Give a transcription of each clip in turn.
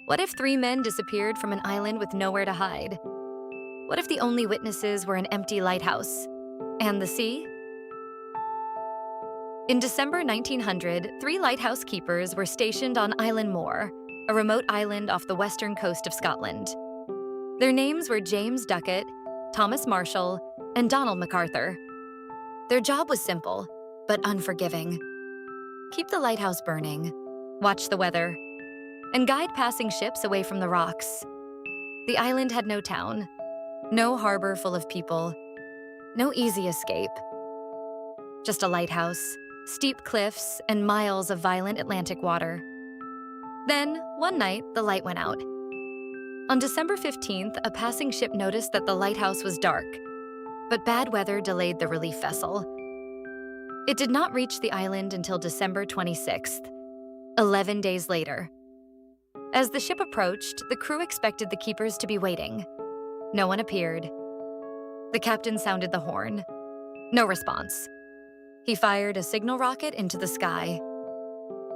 What if three men disappeared from an island with nowhere to hide? What if the only witnesses were an empty lighthouse? And the sea? In December 1900, three lighthouse keepers were stationed on Eilean Mòr, a remote island off the western coast of Scotland. Their names were James Ducat, Thomas Marshall, and Donald McArthur. Their job was simple, but unforgiving. Keep the lighthouse burning, watch the weather, and guide passing ships away from the rocks. The island had no town, no harbor full of people, no easy escape. Just a lighthouse, steep cliffs, and miles of violent Atlantic water. Then, one night, the light went out. On December 15th, a passing ship noticed that the lighthouse was dark, but bad weather delayed the relief vessel. It did not reach the island until December 26th, 11 days later. As the ship approached, the crew expected the keepers to be waiting. No one appeared. The captain sounded the horn. No response. He fired a signal rocket into the sky.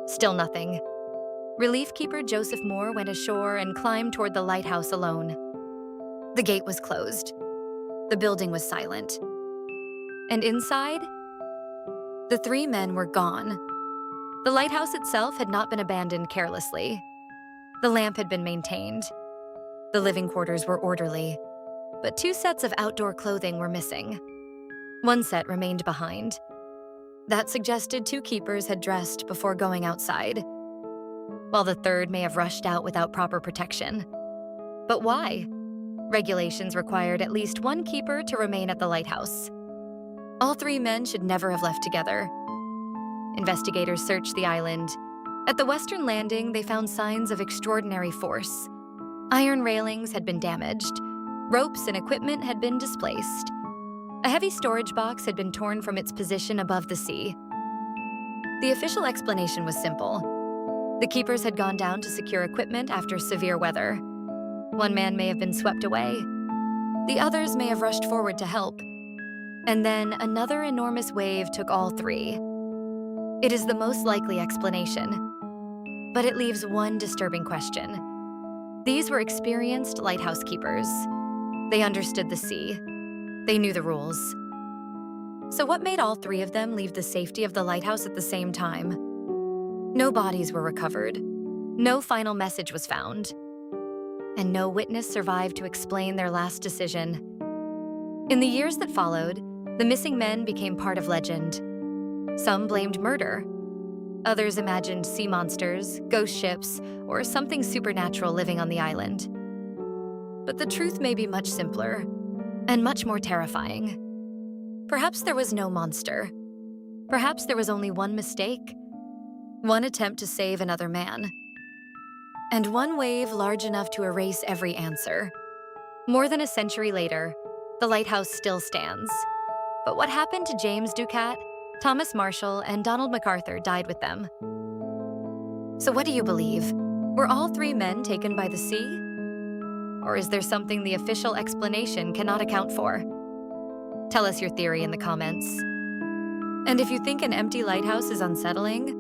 Still nothing. Relief keeper Joseph Moore went ashore and climbed toward the lighthouse alone. The gate was closed. The building was silent. And inside, the three men were gone. The lighthouse itself had not been abandoned carelessly. The lamp had been maintained. The living quarters were orderly, but two sets of outdoor clothing were missing. One set remained behind. That suggested two keepers had dressed before going outside, while the third may have rushed out without proper protection. But why? Regulations required at least one keeper to remain at the lighthouse. All three men should never have left together. Investigators searched the island. At the western landing, they found signs of extraordinary force. Iron railings had been damaged. Ropes and equipment had been displaced. A heavy storage box had been torn from its position above the sea. The official explanation was simple. The keepers had gone down to secure equipment after severe weather. One man may have been swept away. The others may have rushed forward to help. And then another enormous wave took all three. It is the most likely explanation, but it leaves one disturbing question. These were experienced lighthouse keepers. They understood the sea. They knew the rules. So what made all three of them leave the safety of the lighthouse at the same time? No bodies were recovered. No final message was found. And no witness survived to explain their last decision. In the years that followed, the missing men became part of legend. Some blamed murder. Others imagined sea monsters, ghost ships, or something supernatural living on the island. But the truth may be much simpler and much more terrifying. Perhaps there was no monster. Perhaps there was only one mistake, one attempt to save another man, and one wave large enough to erase every answer. More than a century later, the lighthouse still stands. But what happened to James Ducat, Thomas Marshall, and Donald McArthur died with them. So what do you believe? Were all three men taken by the sea? Or is there something the official explanation cannot account for? Tell us your theory in the comments. And if you think an empty lighthouse is unsettling,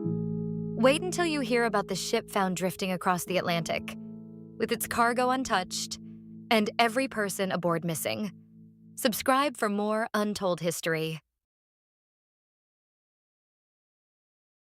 wait until you hear about the ship found drifting across the Atlantic, with its cargo untouched and every person aboard missing. Subscribe for more Untold History.